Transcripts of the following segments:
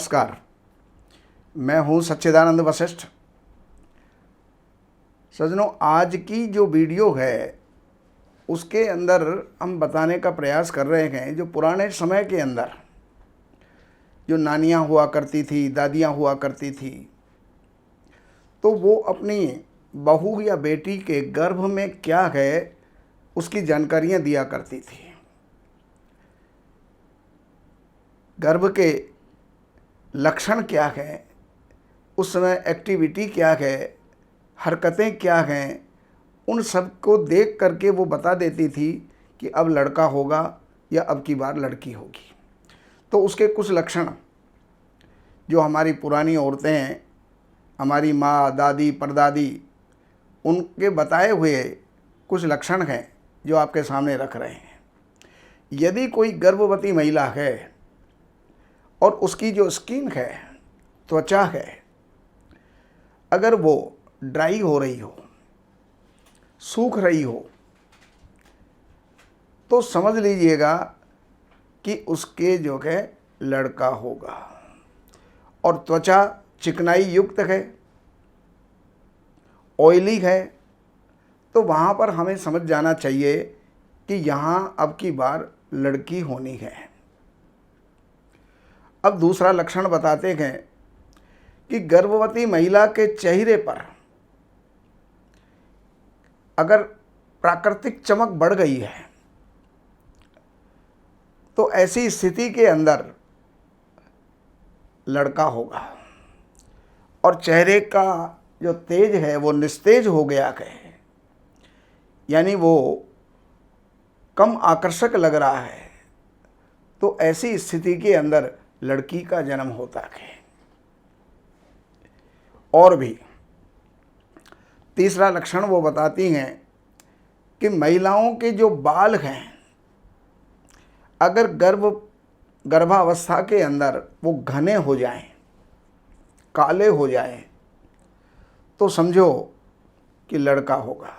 नमस्कार। मैं हूं सच्चिदानंद वशिष्ठ। सज्जनों, आज की जो वीडियो है उसके अंदर हम बताने का प्रयास कर रहे हैं जो पुराने समय के अंदर जो नानियाँ हुआ करती थी, दादियाँ हुआ करती थी, तो वो अपनी बहू या बेटी के गर्भ में क्या है उसकी जानकारियाँ दिया करती थी। गर्भ के लक्षण क्या हैं, उस समय एक्टिविटी क्या है, हरकतें क्या हैं, उन सब को देख करके वो बता देती थी कि अब लड़का होगा या अब की बार लड़की होगी। तो उसके कुछ लक्षण जो हमारी पुरानी औरतें हैं, हमारी माँ, दादी, परदादी, उनके बताए हुए कुछ लक्षण हैं जो आपके सामने रख रहे हैं। यदि कोई गर्भवती महिला है और उसकी जो स्किन है, त्वचा है, अगर वो ड्राई हो रही हो, सूख रही हो, तो समझ लीजिएगा कि उसके जो है लड़का होगा। और त्वचा चिकनाई युक्त है, ऑयली है, तो वहाँ पर हमें समझ जाना चाहिए कि यहाँ अब की बार लड़की होनी है। अब दूसरा लक्षण बताते हैं कि गर्भवती महिला के चेहरे पर अगर प्राकृतिक चमक बढ़ गई है तो ऐसी स्थिति के अंदर लड़का होगा। और चेहरे का जो तेज है वो निस्तेज हो गया है, यानी वो कम आकर्षक लग रहा है, तो ऐसी स्थिति के अंदर लड़की का जन्म होता है। और भी तीसरा लक्षण वो बताती हैं कि महिलाओं के जो बाल हैं, अगर गर्भावस्था के अंदर वो घने हो जाएं, काले हो जाएं, तो समझो कि लड़का होगा।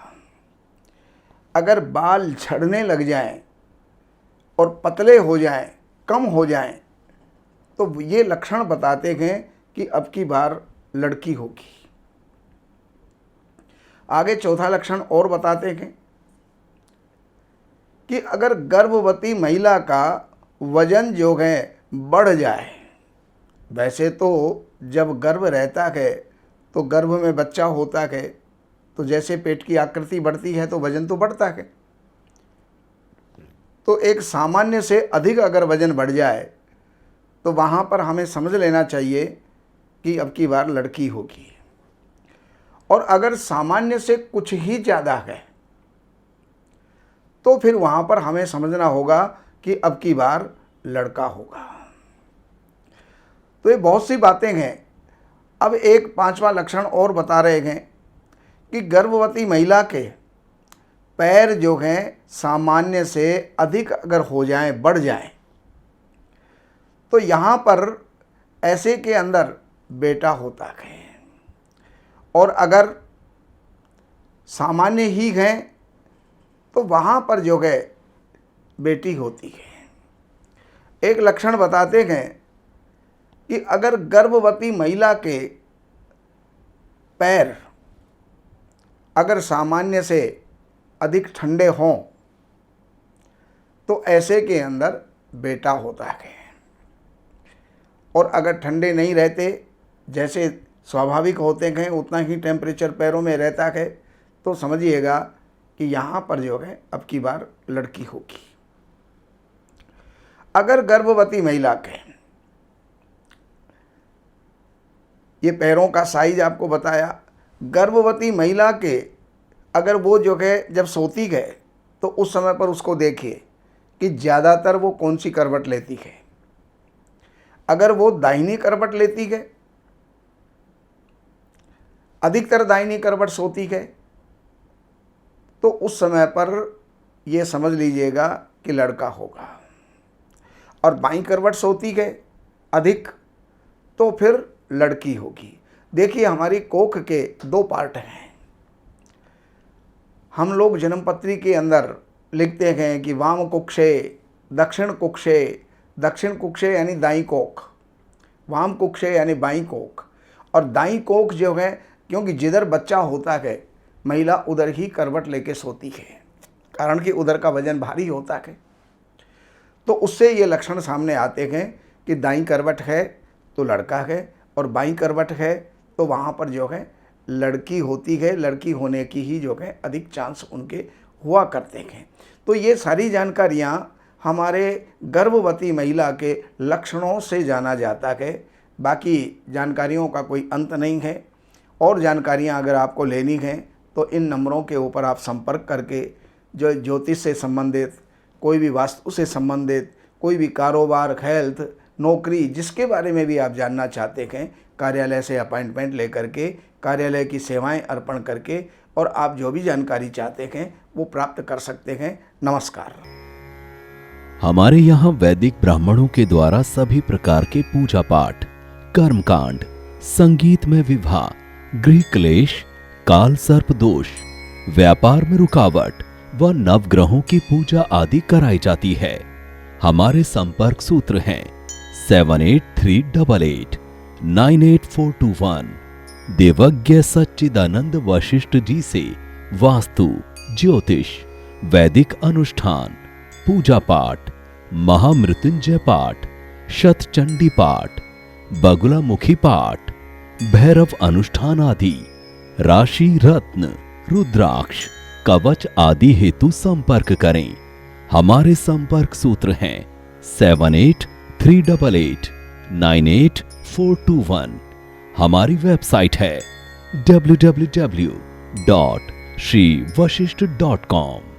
अगर बाल झड़ने लग जाएं और पतले हो जाएं, कम हो जाएं, तो ये लक्षण बताते हैं कि अब की बार लड़की होगी। आगे चौथा लक्षण और बताते हैं कि अगर गर्भवती महिला का वजन जो है बढ़ जाए। वैसे तो जब गर्भ रहता है तो गर्भ में बच्चा होता है, तो जैसे पेट की आकृति बढ़ती है तो वजन तो बढ़ता है। तो एक सामान्य से अधिक अगर वजन बढ़ जाए तो वहाँ पर हमें समझ लेना चाहिए कि अब की बार लड़की होगी। और अगर सामान्य से कुछ ही ज़्यादा है तो फिर वहाँ पर हमें समझना होगा कि अब की बार लड़का होगा। तो ये बहुत सी बातें हैं। अब एक पांचवा लक्षण और बता रहे हैं कि गर्भवती महिला के पैर जो हैं सामान्य से अधिक अगर हो जाएं, बढ़ जाएं, तो यहाँ पर ऐसे के अंदर बेटा होता है। और अगर सामान्य ही हैं तो वहाँ पर जो है बेटी होती है। एक लक्षण बताते हैं कि अगर गर्भवती महिला के पैर अगर सामान्य से अधिक ठंडे हों तो ऐसे के अंदर बेटा होता है। और अगर ठंडे नहीं रहते, जैसे स्वाभाविक होते हैं, उतना ही टेम्परेचर पैरों में रहता है, तो समझिएगा कि यहाँ पर जो है अब की बार लड़की होगी। अगर गर्भवती महिला के ये पैरों का साइज आपको बताया, गर्भवती महिला के अगर वो जो है जब सोती है तो उस समय पर उसको देखिए कि ज़्यादातर वो कौन सी करवट लेती है। अगर वो दाहिनी करवट लेती है, अधिकतर दाहिनी करवट सोती है, तो उस समय पर ये समझ लीजिएगा कि लड़का होगा। और बाईं करवट सोती है अधिक, तो फिर लड़की होगी। देखिए, हमारी कोख के दो पार्ट हैं। हम लोग जन्मपत्री के अंदर लिखते हैं कि वाम कुक्षे, दक्षिण कुक्षे। दक्षिण कुक्षे यानी दाईं कोख, वाम कुक से यानी बाई कोख, और दाई कोख जो है, क्योंकि जिधर बच्चा होता है महिला उधर ही करवट लेके सोती है, कारण कि उधर का वजन भारी होता है। तो उससे ये लक्षण सामने आते हैं कि दाई करवट है तो लड़का है, और बाई करवट है तो वहाँ पर जो है लड़की होती है, लड़की होने की ही जो है अधिक चांस उनके हुआ करते हैं। तो ये सारी जानकारियाँ हमारे गर्भवती महिला के लक्षणों से जाना जाता है। बाकी जानकारियों का कोई अंत नहीं है। और जानकारियाँ अगर आपको लेनी हैं तो इन नंबरों के ऊपर आप संपर्क करके जो ज्योतिष से संबंधित, कोई भी वास्तु से संबंधित, कोई भी कारोबार, हेल्थ, नौकरी, जिसके बारे में भी आप जानना चाहते हैं, कार्यालय से अपॉइंटमेंट लेकर के, कार्यालय की सेवाएं अर्पण करके, और आप जो भी जानकारी चाहते हैं वो प्राप्त कर सकते हैं। नमस्कार। हमारे यहाँ वैदिक ब्राह्मणों के द्वारा सभी प्रकार के पूजा पाठ, कर्मकांड, संगीत में विवाह, गृह क्लेश, काल सर्प दोष, व्यापार में रुकावट व नवग्रहों की पूजा आदि कराई जाती है। हमारे संपर्क सूत्र हैं 7838898421। देवज्ञ सच्चिदानंद वशिष्ठ जी से वास्तु, ज्योतिष, वैदिक अनुष्ठान, पूजा पाठ, महामृत्युंजय पाठ, शतचंडी पाठ, बगुलामुखी पाठ, भैरव अनुष्ठान आदि, राशि रत्न, रुद्राक्ष, कवच आदि हेतु संपर्क करें। हमारे संपर्क सूत्र हैं 7838898421। हमारी वेबसाइट है www.shrivashishth.com।